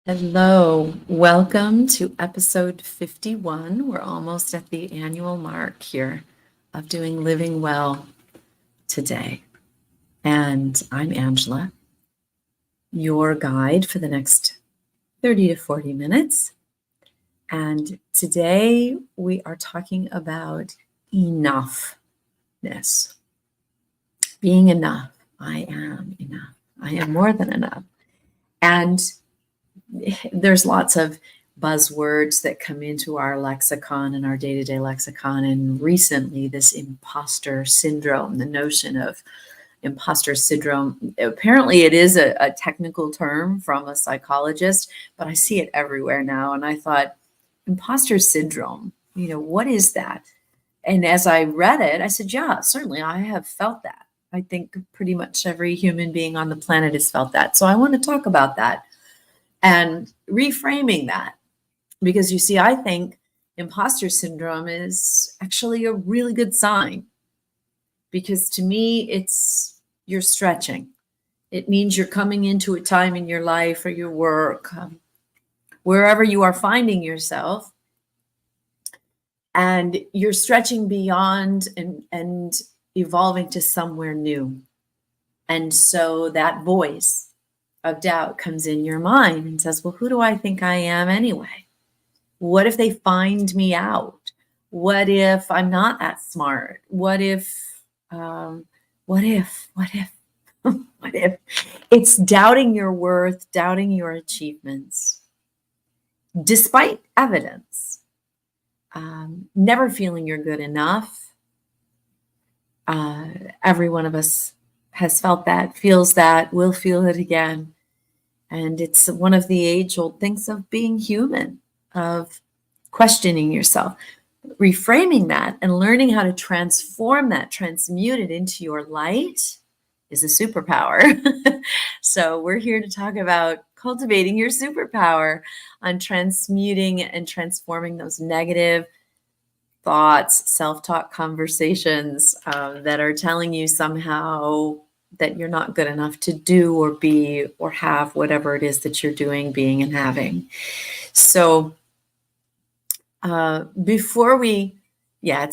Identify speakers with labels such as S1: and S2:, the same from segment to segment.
S1: Hello, welcome to episode 51. We're almost at the annual mark here of doing Living Well today. And I'm Angela, your guide for the next 30 to 40 minutes. And today we are talking about enough-ness. Being enough. I am enough. I am more than enough. And there's lots of buzzwords that come into our lexicon and our day-to-day lexicon. And recently, this imposter syndrome, the notion of imposter syndrome, apparently it is a technical term from a psychologist, but I see it everywhere now. And I thought, imposter syndrome, what is that? And as I read it, I said, yeah, certainly I have felt that. I think pretty much every human being on the planet has felt that. So I want to talk about that. And reframing that, because you see, I think imposter syndrome is actually a really good sign, because to me, you're stretching. It means you're coming into a time in your life or your work, wherever you are finding yourself, and you're stretching beyond and evolving to somewhere new. And so that voice of doubt comes in your mind and says, well, who do I think I am anyway? What if they find me out? What if I'm not that smart? What if? What if? It's doubting your worth, doubting your achievements, despite evidence, never feeling you're good enough. Every one of us has felt that, feels that, will feel it again. And it's one of the age-old things of being human, of questioning yourself, reframing that and learning how to transform that, transmute it into your light is a superpower. So we're here to talk about cultivating your superpower on transmuting and transforming those negative thoughts, self-talk conversations that are telling you somehow that you're not good enough to do or be or have whatever it is that you're doing, being, and having. So it's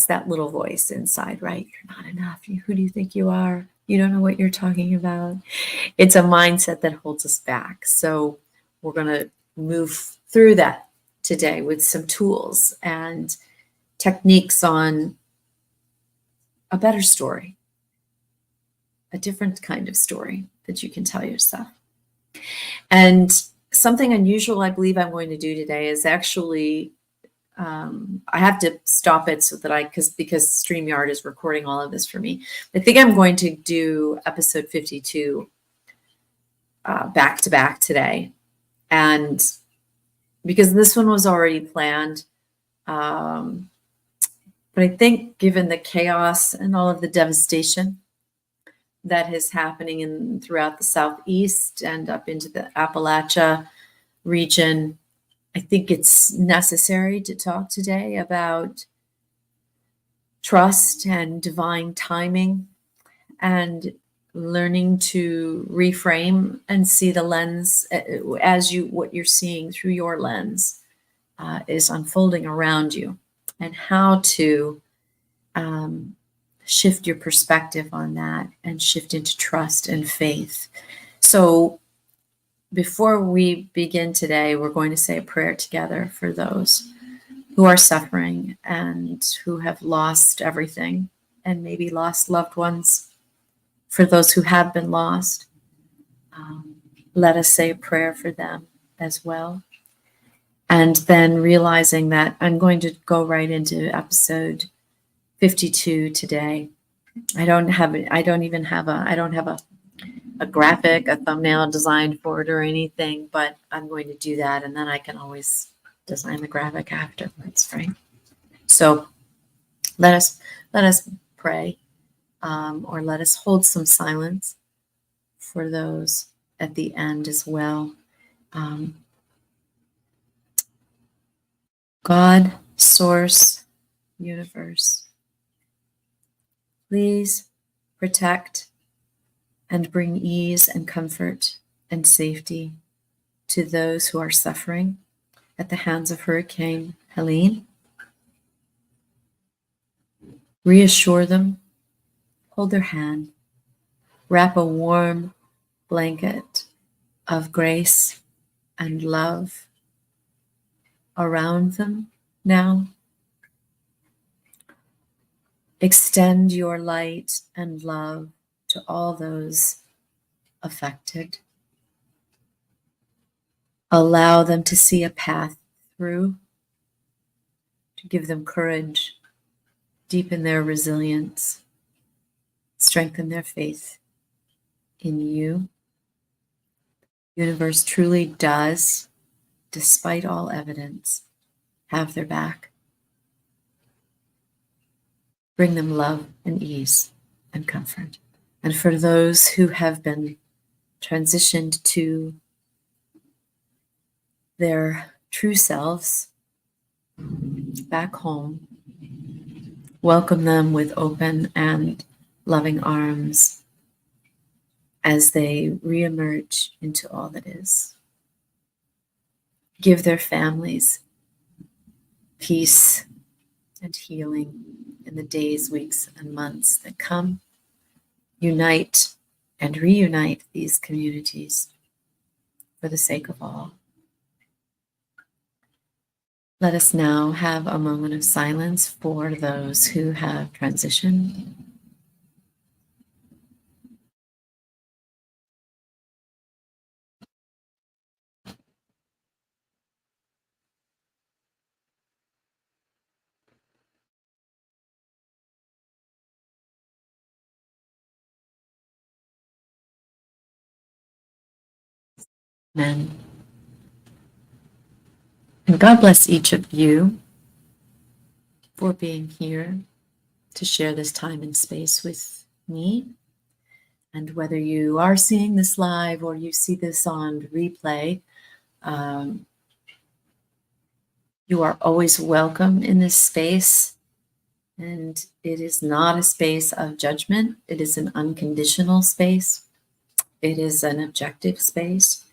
S1: that little voice inside, right? You're not enough. Who do you think you are? You don't know what you're talking about. It's a mindset that holds us back. So we're going to move through that today with some tools and techniques on a better story, a different kind of story that you can tell yourself. And something unusual I believe I'm going to do today is actually, I have to stop it so that because StreamYard is recording all of this for me. I think I'm going to do episode 52 back to back today. And because this one was already planned, but I think given the chaos and all of the devastation that is happening throughout the Southeast and up into the Appalachia region, I think it's necessary to talk today about trust and divine timing and learning to reframe and see the lens what you're seeing through your lens is unfolding around you, and how to shift your perspective on that and shift into trust and faith. So before we begin today, we're going to say a prayer together for those who are suffering and who have lost everything and maybe lost loved ones. For those who have been lost, let us say a prayer for them as well. And then realizing that I'm going to go right into episode 52 today. I don't have a graphic, a thumbnail designed for it or anything, but I'm going to do that, and then I can always design the graphic afterwards, right? So let us pray, or let us hold some silence for those at the end as well. God, source, universe, please protect and bring ease and comfort and safety to those who are suffering at the hands of Hurricane Helene. Reassure them, hold their hand, wrap a warm blanket of grace and love around them now. Extend your light and love to all those affected. Allow them to see a path through, to give them courage, deepen their resilience, strengthen their faith in you. The universe truly does, despite all evidence, have their back. Bring them love and ease and comfort. And for those who have been transitioned to their true selves back home, welcome them with open and loving arms as they reemerge into all that is. Give their families peace and healing in the days, weeks, and months that come. Unite and reunite these communities for the sake of all. Let us now have a moment of silence for those who have transitioned. Amen. And God bless each of you for being here to share this time and space with me. And whether you are seeing this live or you see this on replay, you are always welcome in this space. And it is not a space of judgment. It is an unconditional space. It is an objective space.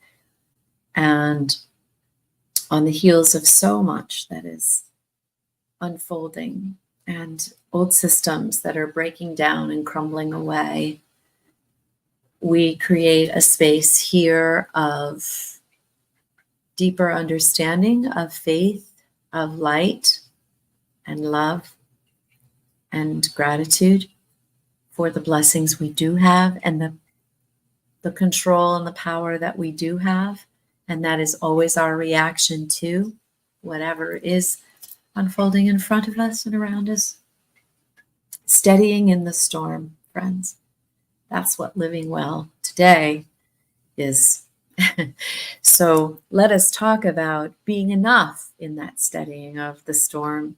S1: And on the heels of so much that is unfolding and old systems that are breaking down and crumbling away, we create a space here of deeper understanding, of faith, of light and love and gratitude for the blessings we do have and the control and the power that we do have. And that is always our reaction to whatever is unfolding in front of us and around us. Steadying in the storm, friends. That's what living well today is. So let us talk about being enough in that steadying of the storm.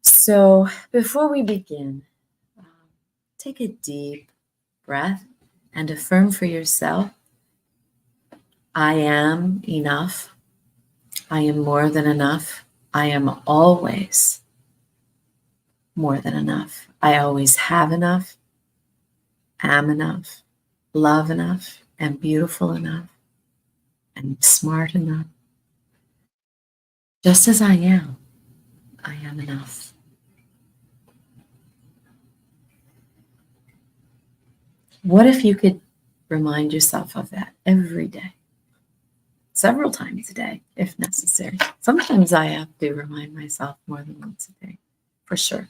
S1: So before we begin, take a deep breath and affirm for yourself, I am enough. I am more than enough. I am always more than enough. I always have enough, am enough, love enough, and beautiful enough, and smart enough. Just as I am enough. What if you could remind yourself of that every day? Several times a day, if necessary. Sometimes I have to remind myself more than once a day, for sure.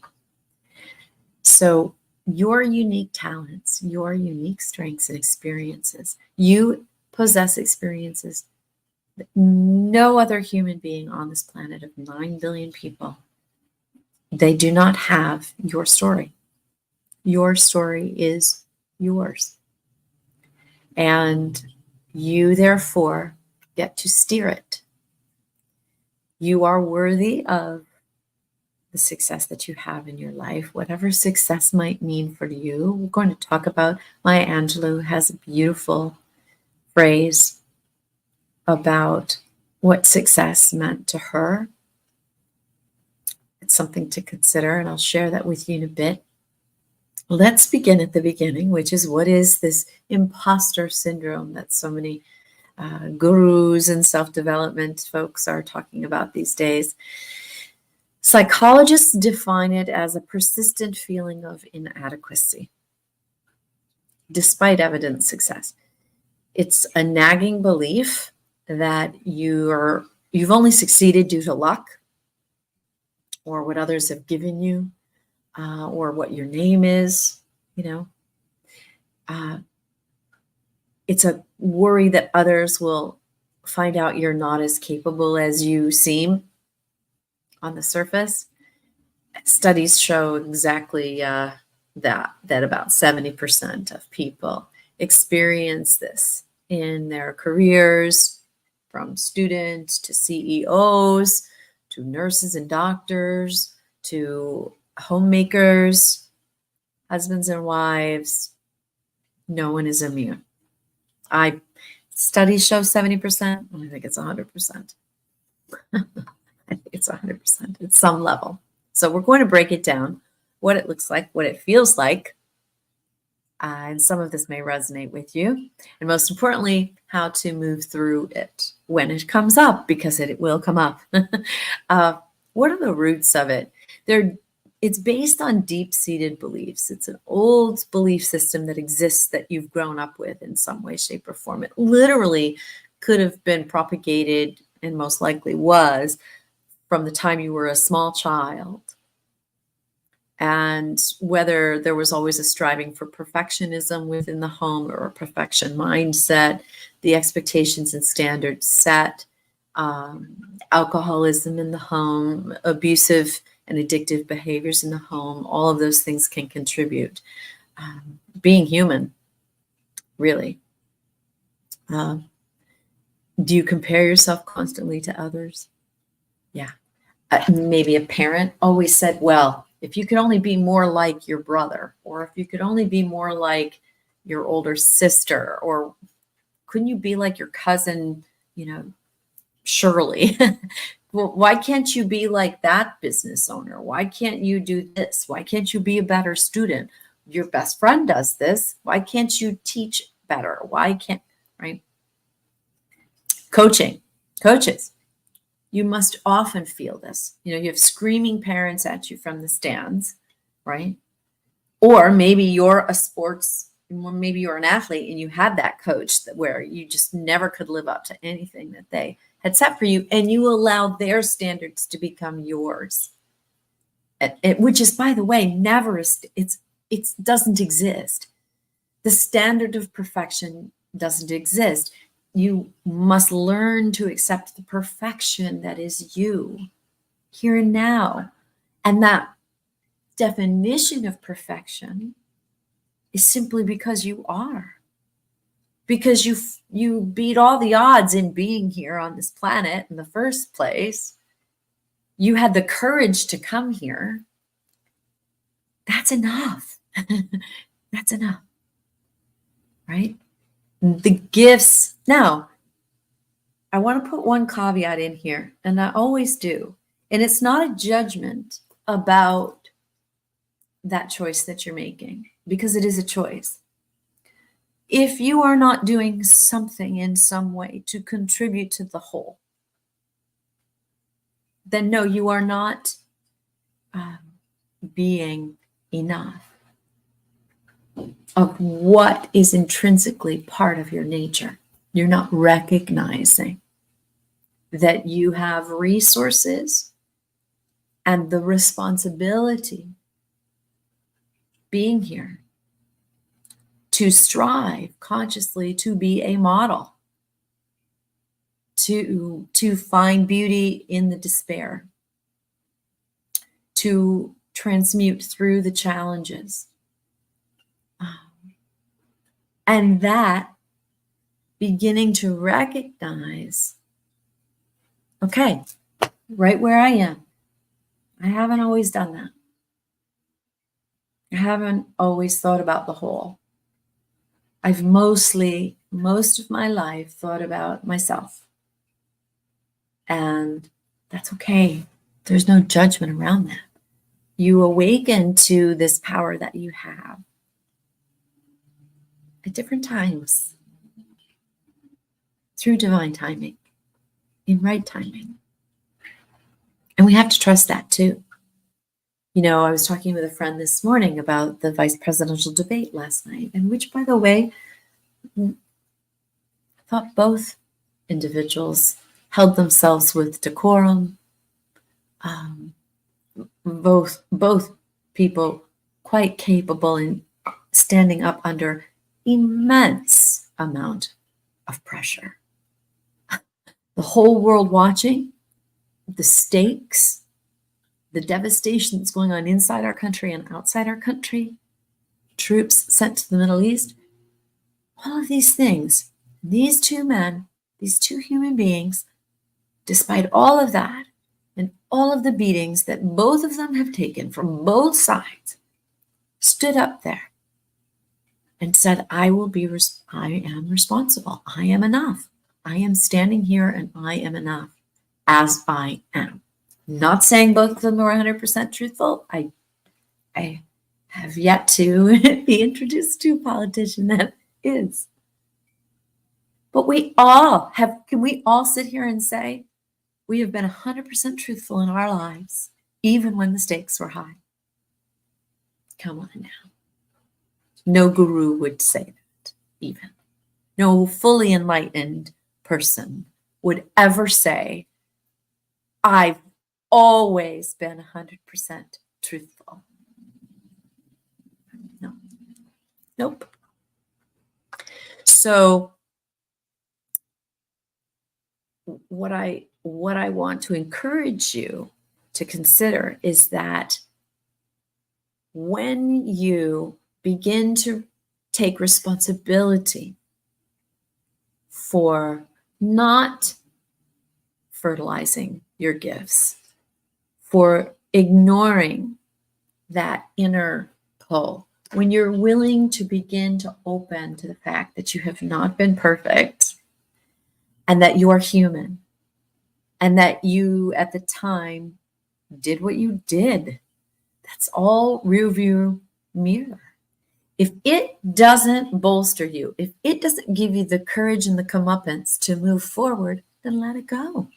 S1: So your unique talents, your unique strengths and experiences, you possess experiences that no other human being on this planet of 9 billion people, they do not have your story. Your story is yours. And you, therefore, get to steer it. You are worthy of the success that you have in your life, whatever success might mean for you. We're going to talk about Maya Angelou has a beautiful phrase about what success meant to her. It's something to consider, and I'll share that with you in a bit. Let's begin at the beginning, which is what is this imposter syndrome that so many gurus and self-development folks are talking about these days. Psychologists define it as a persistent feeling of inadequacy, despite evident success. It's a nagging belief that you've only succeeded due to luck, or what others have given you, or what your name is, it's a worry that others will find out you're not as capable as you seem on the surface. Studies show exactly that about 70% of people experience this in their careers, from students to CEOs, to nurses and doctors, to homemakers, husbands and wives. No one is immune. Studies show 70%. I think it's 100%. I think it's 100% at some level. So we're going to break it down, what it looks like, what it feels like. And some of this may resonate with you. And most importantly, how to move through it when it comes up, because it will come up. What are the roots of it? It's based on deep-seated beliefs. It's an old belief system that exists that you've grown up with in some way, shape, or form. It literally could have been propagated, and most likely was, from the time you were a small child. And whether there was always a striving for perfectionism within the home, or a perfection mindset, the expectations and standards set, alcoholism in the home, abusive and addictive behaviors in the home, all of those things can contribute. Being human, really. Do you compare yourself constantly to others? Yeah. Maybe a parent always said, well, if you could only be more like your brother, or if you could only be more like your older sister, or couldn't you be like your cousin, Shirley? Well, why can't you be like that business owner? Why can't you do this? Why can't you be a better student? Your best friend does this. Why can't you teach better? Why can't, right? Coaches, you must often feel this. You have screaming parents at you from the stands, right? Or maybe you're maybe you're an athlete and you had that coach where you just never could live up to anything that they had set for you, and you allow their standards to become yours. Which is, by the way, it doesn't exist. The standard of perfection doesn't exist. You must learn to accept the perfection that is you here and now. And that definition of perfection is simply because you are. Because you beat all the odds in being here on this planet in the first place. You had the courage to come here. That's enough. That's enough. Right? The gifts. Now, I want to put one caveat in here, and I always do. And it's not a judgment about that choice that you're making, because it is a choice. If you are not doing something in some way to contribute to the whole, then no, you are not being enough of what is intrinsically part of your nature. You're not recognizing that you have resources and the responsibility being here to strive consciously to be a model, to find beauty in the despair, to transmute through the challenges. And that beginning to recognize, okay, right where I am, I haven't always done that. I haven't always thought about the whole. I've most of my life thought about myself. And that's okay. There's no judgment around that. You awaken to this power that you have at different times. through divine timing, in right timing. And we have to trust that too. You know, I was talking with a friend this morning about the vice presidential debate last night, and which, by the way, I thought both individuals held themselves with decorum. Both people quite capable in standing up under immense amount of pressure. The whole world watching, the stakes, the devastation that's going on inside our country and outside our country, troops sent to the Middle East, all of these things, these two men, these two human beings, despite all of that and all of the beatings that both of them have taken from both sides, stood up there and said, I am responsible. I am enough. I am standing here and I am enough as I am. Not saying both of them were 100% truthful. I have yet to be introduced to a politician that is. But can we all sit here and say, we have been 100% truthful in our lives, even when the stakes were high? Come on now. No guru would say that, even. No fully enlightened person would ever say, I've always been 100% truthful. No. Nope. So what I want to encourage you to consider is that when you begin to take responsibility for not fertilizing your gifts, for ignoring that inner pull, when you're willing to begin to open to the fact that you have not been perfect and that you are human and that you at the time did what you did, that's all rearview mirror. If it doesn't bolster you, if it doesn't give you the courage and the comeuppance to move forward, then let it go.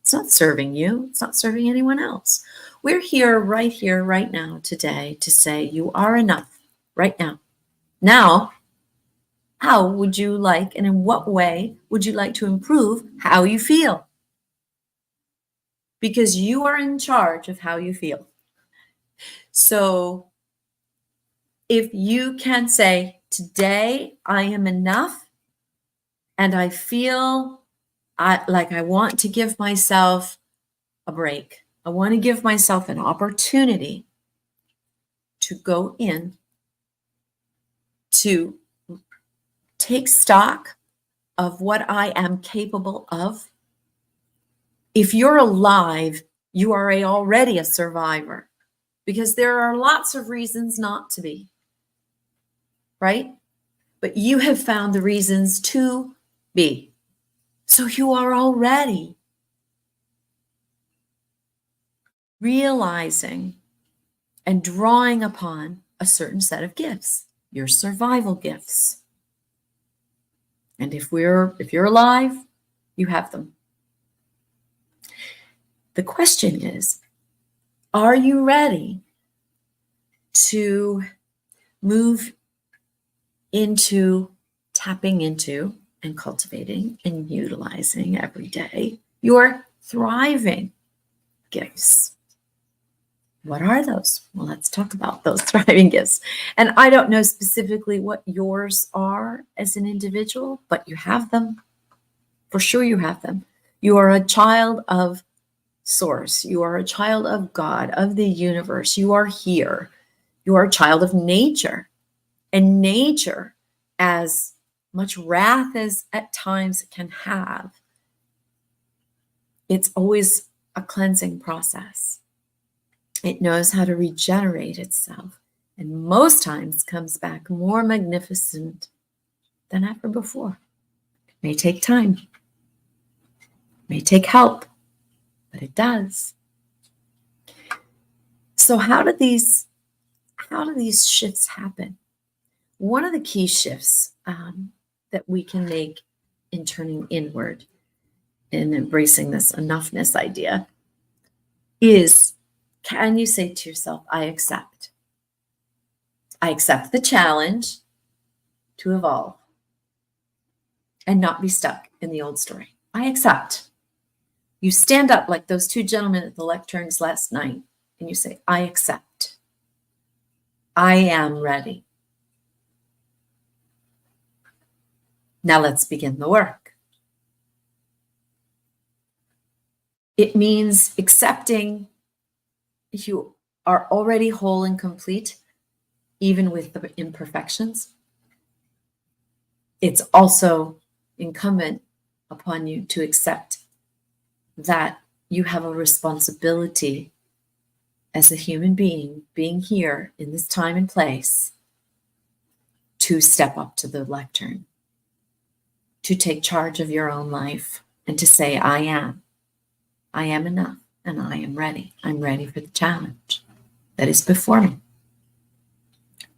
S1: It's not serving you. It's not serving anyone else. We're here, right now, today, to say you are enough right now. Now, how would you like, and in what way would you like to improve how you feel? Because you are in charge of how you feel. So if you can say, today I am enough and I feel like I want to give myself a break. I want to give myself an opportunity to go in, to take stock of what I am capable of. If you're alive, you are already a survivor, because there are lots of reasons not to be, right? But you have found the reasons to be. So you are already realizing and drawing upon a certain set of gifts, your survival gifts. And if you're alive, you have them. The question is, are you ready to move into tapping into and cultivating and utilizing every day your thriving gifts? What are those? Well, let's talk about those thriving gifts. And I don't know specifically what yours are as an individual, but you have them. For sure you have them. You are a child of Source. You are a child of God, of the universe. You are here. You are a child of nature. And nature, as much wrath as at times it can have, it's always a cleansing process. It knows how to regenerate itself, and most times comes back more magnificent than ever before. It may take time, it may take help, but it does. So how do these shifts happen? One of the key shifts that we can make in turning inward and embracing this enough-ness idea is, can you say to yourself, I accept. I accept the challenge to evolve and not be stuck in the old story. I accept. You stand up like those two gentlemen at the lecterns last night and you say, I accept. I am ready. Now let's begin the work. It means accepting you are already whole and complete, even with the imperfections. It's also incumbent upon you to accept that you have a responsibility as a human being here in this time and place to step up to the lectern, to take charge of your own life and to say, I am enough and I am ready. I'm ready for the challenge that is before me.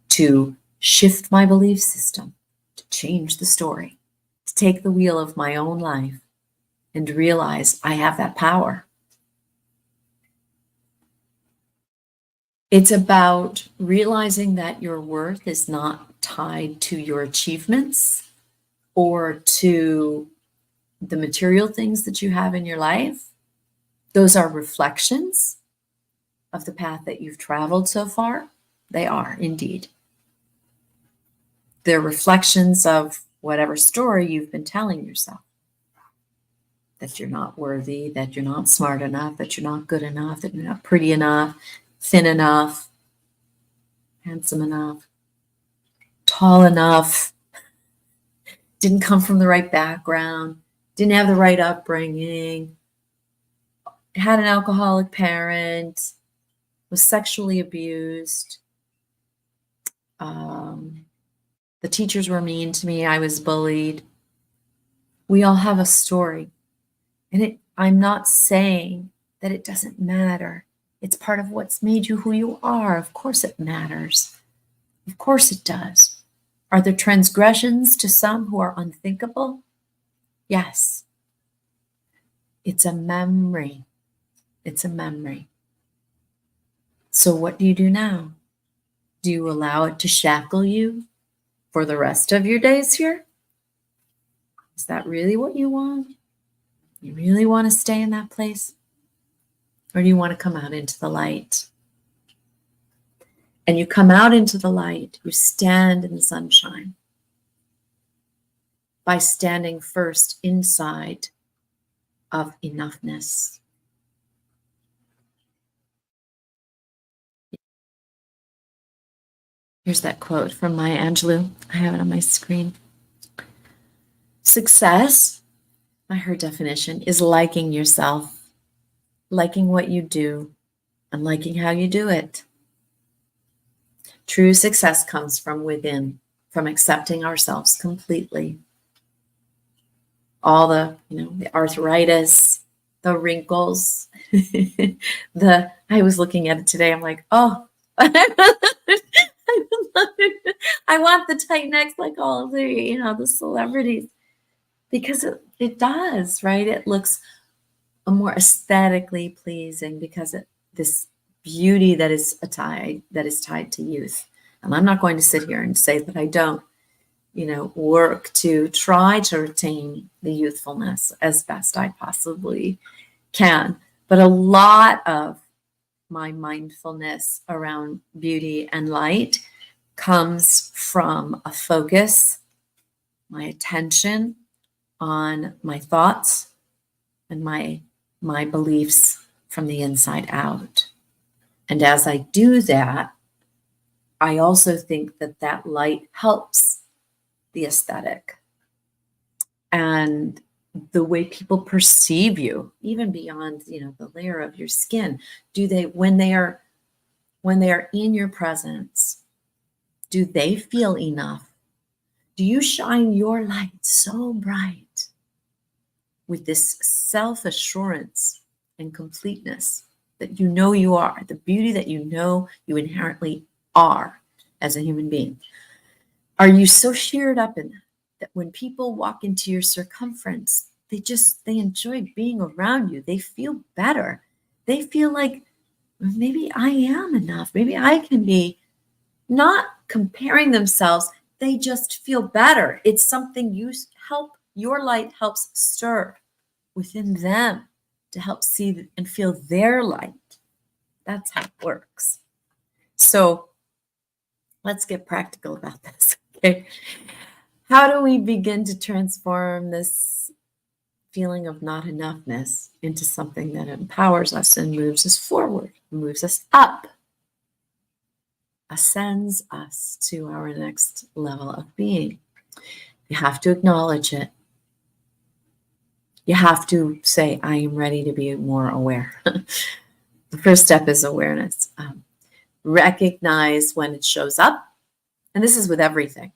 S1: To shift my belief system, to change the story, to take the wheel of my own life and realize I have that power. It's about realizing that your worth is not tied to your achievements or to the material things that you have in your life. Those are reflections of the path that you've traveled so far. They are indeed. They're reflections of whatever story you've been telling yourself. That you're not worthy, that you're not smart enough, that you're not good enough, that you're not pretty enough, thin enough, handsome enough, tall enough, didn't come from the right background, didn't have the right upbringing, had an alcoholic parent, was sexually abused. The teachers were mean to me. I was bullied. We all have a story. And I'm not saying that it doesn't matter. It's part of what's made you who you are. Of course it matters. Of course it does. Are there transgressions to some who are unthinkable? Yes. It's a memory. It's a memory. So what do you do now? Do you allow it to shackle you for the rest of your days here? Is that really what you want? You really want to stay in that place? Or do you want to come out into the light? And you come out into the light, you stand in the sunshine by standing first inside of enough-ness. Here's that quote from Maya Angelou. I have it on my screen. Success, by her definition, is liking yourself, liking what you do, and liking how you do it. True success comes from within, from accepting ourselves completely. All the arthritis, the wrinkles, I was looking at it today. I'm like, oh, I want the tight necks like all of the celebrities, because it does, right? It looks more aesthetically pleasing because this beauty that is tied to youth. And I'm not going to sit here and say that I don't, work to try to retain the youthfulness as best I possibly can. But a lot of my mindfulness around beauty and light comes from a focus, my attention on my thoughts and my beliefs from the inside out. And as I do that, I also think that light helps the aesthetic and the way people perceive you, even beyond, the layer of your skin. When they are in your presence, do they feel enough? Do you shine your light so bright with this self-assurance and completeness that you are, the beauty that you inherently are as a human being? Are you so sheared up in that that when people walk into your circumference, they enjoy being around you. They feel better. They feel like maybe I am enough. Maybe I can be, not comparing themselves. They just feel better. It's something your light helps stir within them to help see and feel their light. That's how it works. So let's get practical about this. Okay. How do we begin to transform this feeling of not enoughness into something that empowers us and moves us forward, moves us up, ascends us to our next level of being? You have to acknowledge it. You have to say, I am ready to be more aware. The first step is awareness. Recognize when it shows up. And this is with everything,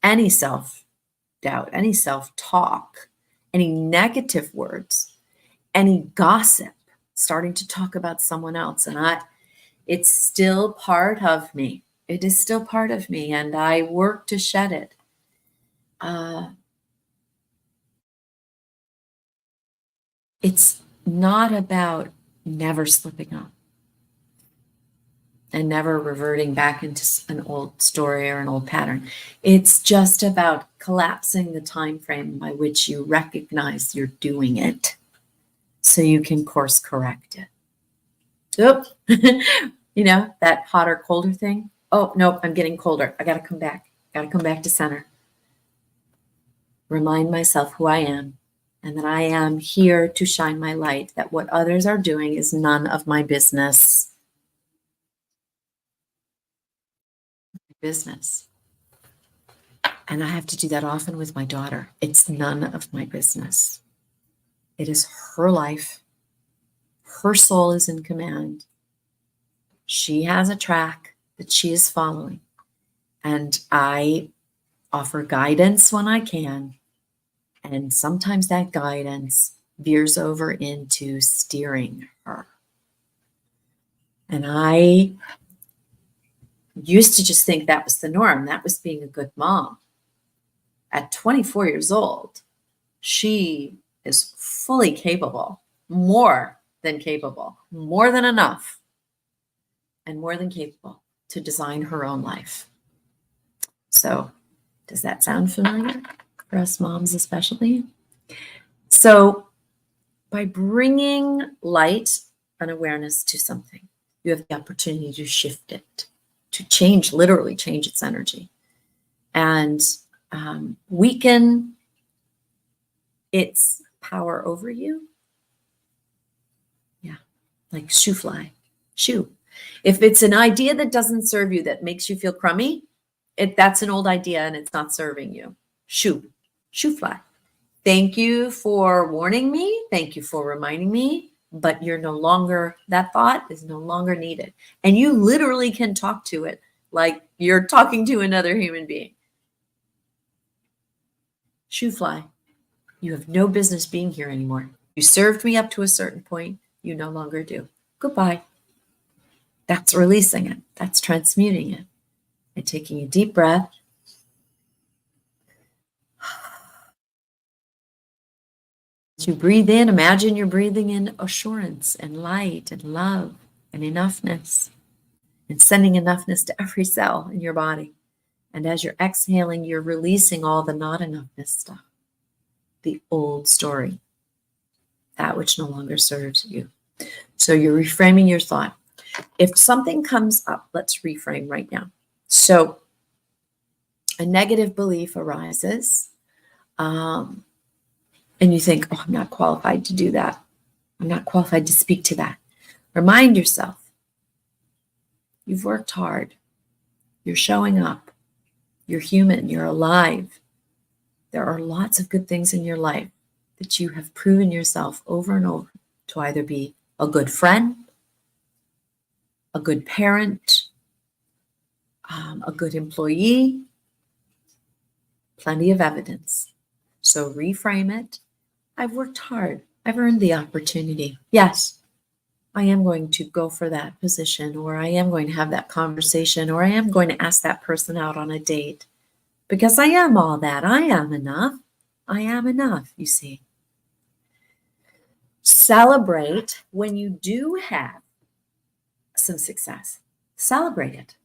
S1: any self-doubt, any self-talk, any negative words, any gossip, starting to talk about someone else. And it's still part of me. It is still part of me, and I work to shed it. It's not about never slipping up and never reverting back into an old story or an old pattern. It's just about collapsing the time frame by which you recognize you're doing it so you can course correct it. Oop. That hot or colder thing. Oh, nope, I'm getting colder. I got to come back. Got to come back to center. Remind myself who I am and that I am here to shine my light, that what others are doing is none of my business. And I have to do that often with my daughter. It's none of my business. It is her life. Her soul is in command. She has a track that she is following. And I offer guidance when I can. And sometimes that guidance veers over into steering her. And I used to just think that was the norm. That was being a good mom. At 24 years old, she is fully capable, more than capable, more than enough, and more than capable to design her own life. So does that sound familiar for us moms especially? So by bringing light and awareness to something, you have the opportunity to shift it, to literally change its energy, and weaken its power over you. Yeah, like shoo fly, shoo. If it's an idea that doesn't serve you, that makes you feel crummy, that's an old idea and it's not serving you. Shoo fly. Thank you for warning me. Thank you for reminding me, but that thought is no longer needed. And you literally can talk to it like you're talking to another human being. Shoo fly. You have no business being here anymore. You served me up to a certain point. You no longer do. Goodbye. That's releasing it. That's transmuting it. And taking a deep breath. As you breathe in, imagine you're breathing in assurance and light and love and enoughness, and sending enoughness to every cell in your body. And as you're exhaling, you're releasing all the not enoughness stuff, the old story, that which no longer serves you. So you're reframing your thought. If something comes up, let's reframe right now. So a negative belief arises, and you think, oh, I'm not qualified to do that. I'm not qualified to speak to that. Remind yourself, you've worked hard. You're showing up. You're human. You're alive. There are lots of good things in your life that you have proven yourself over and over to either be a good friend, a good parent, a good employee. Plenty of evidence. So reframe it. I've worked hard. I've earned the opportunity. Yes, I am going to go for that position, or I am going to have that conversation, or I am going to ask that person out on a date. because I am all that. I am enough. I am enough, you see. Celebrate when you do have some success. Celebrate it.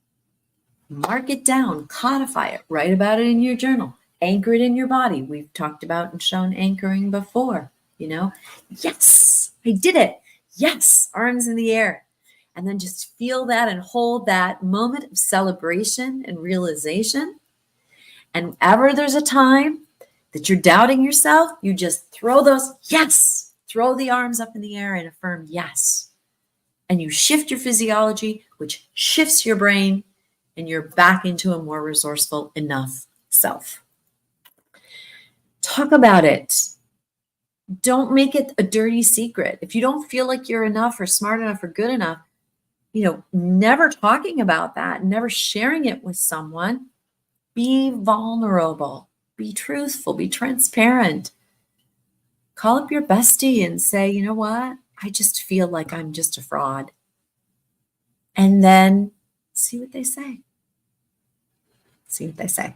S1: Mark it down, codify it, write about it in your journal, anchor it in your body. We've talked about and shown anchoring before, Yes, I did it. Yes, arms in the air. And then just feel that and hold that moment of celebration and realization. And whenever there's a time that you're doubting yourself, you just throw the arms up in the air and affirm yes. And you shift your physiology, which shifts your brain, and you're back into a more resourceful enough self. Talk about it. Don't make it a dirty secret. If you don't feel like you're enough or smart enough or good enough, never talking about that, never sharing it with someone. Be vulnerable, be truthful, be transparent. Call up your bestie and say, you know what? I just feel like I'm just a fraud. And then see what they say. See what they say.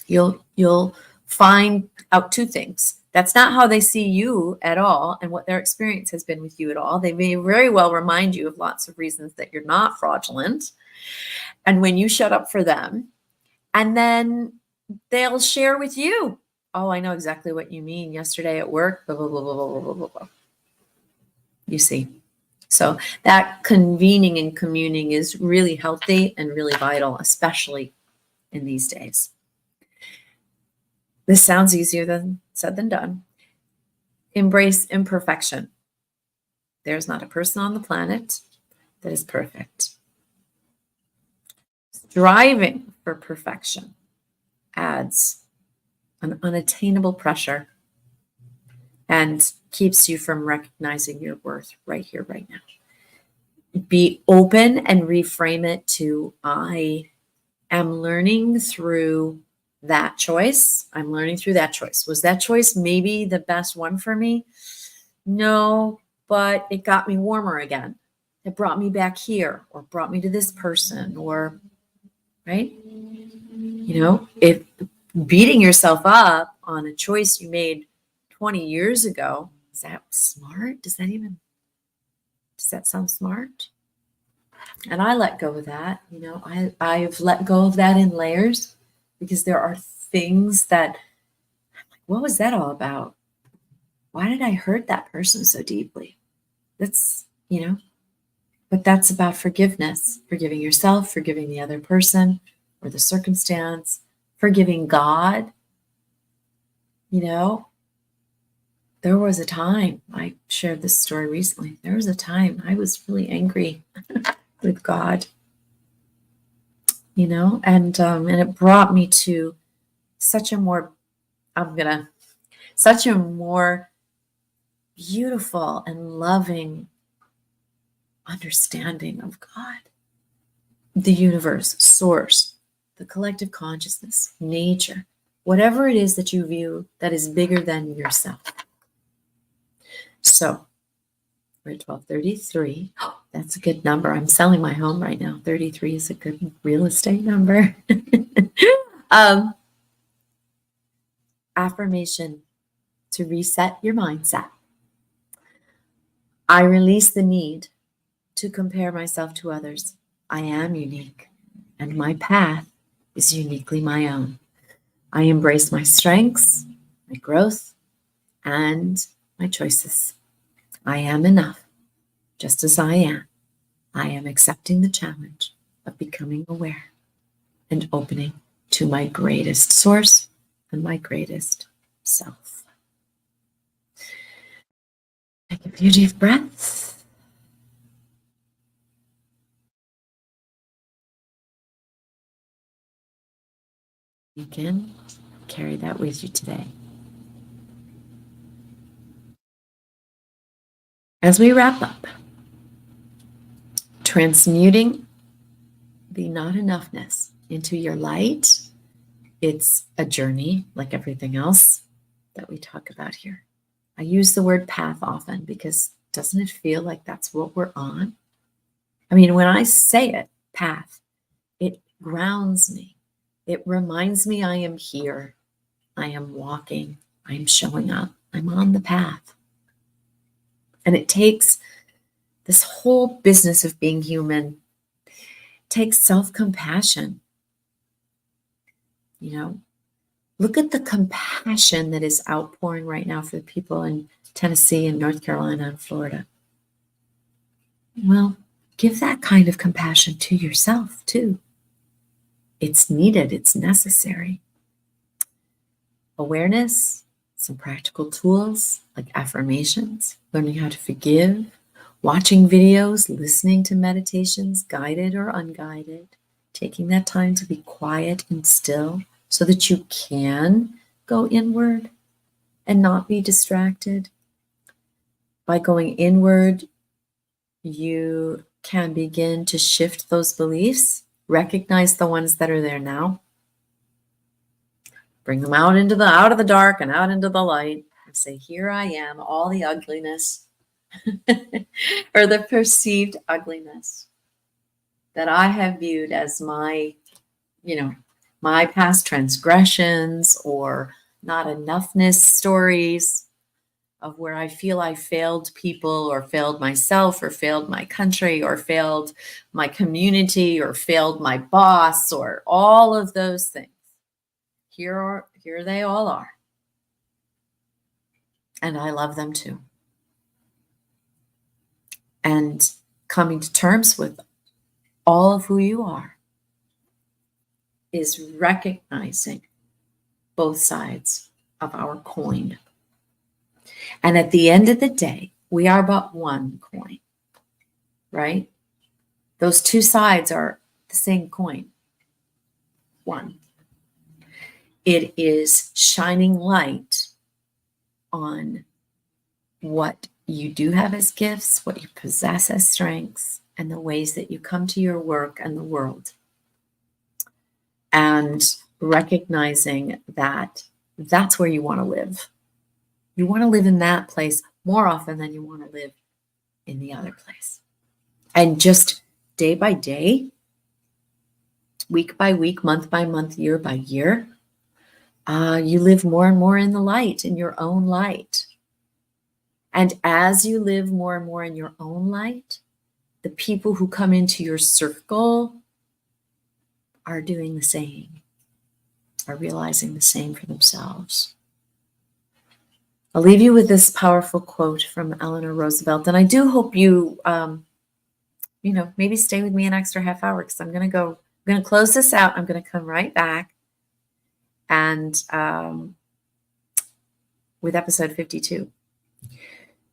S1: You'll find out two things. That's not how they see you at all and what their experience has been with you at all. They may very well remind you of lots of reasons that you're not fraudulent. And when you shut up for them, and then they'll share with you, oh, I know exactly what you mean. Yesterday at work, blah, blah, blah, blah, blah, blah, blah, blah. You see. So that convening and communing is really healthy and really vital, especially in these days. This sounds easier than said than done. Embrace imperfection. There's not a person on the planet that is perfect. Striving for perfection adds an unattainable pressure and keeps you from recognizing your worth right here, right now. Be open and reframe it to, I am learning through that choice. I'm learning through that choice. Was that choice maybe the best one for me? No, but it got me warmer again. It brought me back here, or brought me to this person, or, right? If beating yourself up on a choice you made 20 years ago, is that smart? Does that sound smart? And I let go of that. I've let go of that in layers, because there are things that I'm like, what was that all about? Why did I hurt that person so deeply? That's, but that's about forgiveness, forgiving yourself, forgiving the other person or the circumstance, forgiving God. There was a time, I shared this story recently. There was a time I was really angry with God, and it brought me to such a more beautiful and loving understanding of God, the universe, source, the collective consciousness, nature, whatever it is that you view that is bigger than yourself. So we're at 1233. Oh, that's a good number. I'm selling my home right now. 33 is a good real estate number. Affirmation to reset your mindset. I release the need to compare myself to others. I am unique, and my path is uniquely my own. I embrace my strengths, my growth, and my choices. I am enough, just as I am. I am accepting the challenge of becoming aware and opening to my greatest source and my greatest self. Take a few deep breaths. You can carry that with you today. As we wrap up, transmuting the not enoughness into your light, it's a journey like everything else that we talk about here. I use the word path often because doesn't it feel like that's what we're on? I mean, when I say it, path, it grounds me. It reminds me I am here. I am walking. I am showing up. I'm on the path. And it takes this whole business of being human, takes self-compassion. You know, look at the compassion that is outpouring right now for the people in Tennessee and North Carolina and Florida. Well, give that kind of compassion to yourself too. It's needed, it's necessary. Awareness, some practical tools like affirmations, learning how to forgive, watching videos, listening to meditations, guided or unguided, taking that time to be quiet and still so that you can go inward and not be distracted. By going inward, you can begin to shift those beliefs, recognize the ones that are there now, bring them out of the dark and out into the light, and say, here I am, all the ugliness or the perceived ugliness that I have viewed as my past transgressions or not enoughness stories of where I feel I failed people or failed myself or failed my country or failed my community or failed my boss or all of those things. Here they all are. And I love them too. And coming to terms with all of who you are is recognizing both sides of our coin. And at the end of the day, we are but one coin, right? Those two sides are the same coin. One. It is shining light on what you do have as gifts, what you possess as strengths, and the ways that you come to your work and the world. And recognizing that that's where you want to live. You want to live in that place more often than you want to live in the other place. And just day by day, week by week, month by month, year by year, you live more and more in the light, in your own light. And as you live more and more in your own light, the people who come into your circle are doing the same, are realizing the same for themselves. I'll leave you with this powerful quote from Eleanor Roosevelt. And I do hope you, maybe stay with me an extra half hour because I'm going to close this out. I'm going to come right back and with episode 52.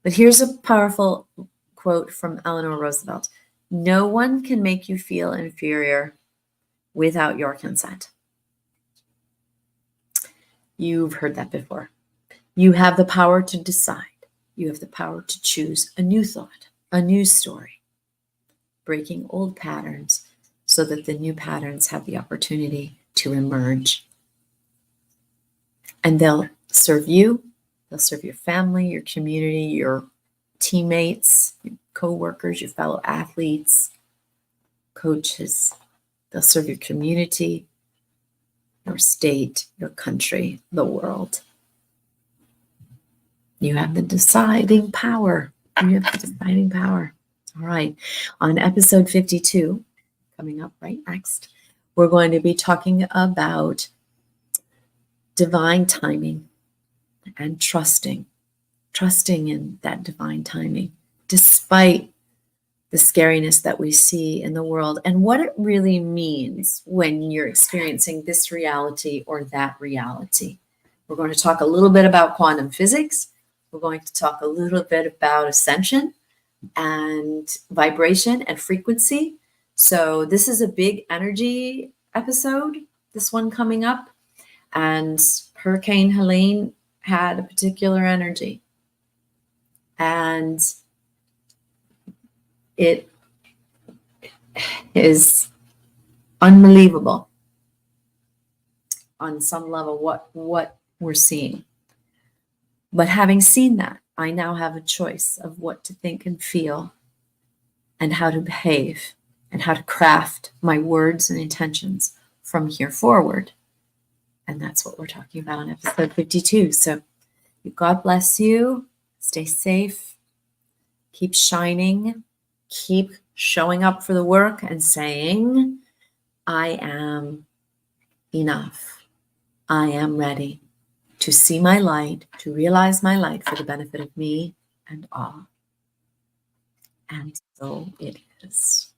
S1: But here's a powerful quote from Eleanor Roosevelt. No one can make you feel inferior without your consent. You've heard that before. You have the power to decide. You have the power to choose a new thought, a new story, breaking old patterns so that the new patterns have the opportunity to emerge. And they'll serve you, they'll serve your family, your community, your teammates, your co-workers, your fellow athletes, coaches. They'll serve your community, your state, your country, the world. You have the deciding power. You have the deciding power. All right. On episode 52, coming up right next, we're going to be talking about divine timing and trusting in that divine timing, despite the scariness that we see in the world and what it really means when you're experiencing this reality or that reality. We're going to talk a little bit about quantum physics. We're going to talk a little bit about ascension and vibration and frequency. So this is a big energy episode, this one coming up. And Hurricane Helene had a particular energy. And it is unbelievable on some level what we're seeing. But having seen that, I now have a choice of what to think and feel and how to behave and how to craft my words and intentions from here forward. And that's what we're talking about on episode 52. So God bless you. Stay safe. Keep shining. Keep showing up for the work and saying, I am enough. I am ready to see my light, to realize my light for the benefit of me and all. And so it is.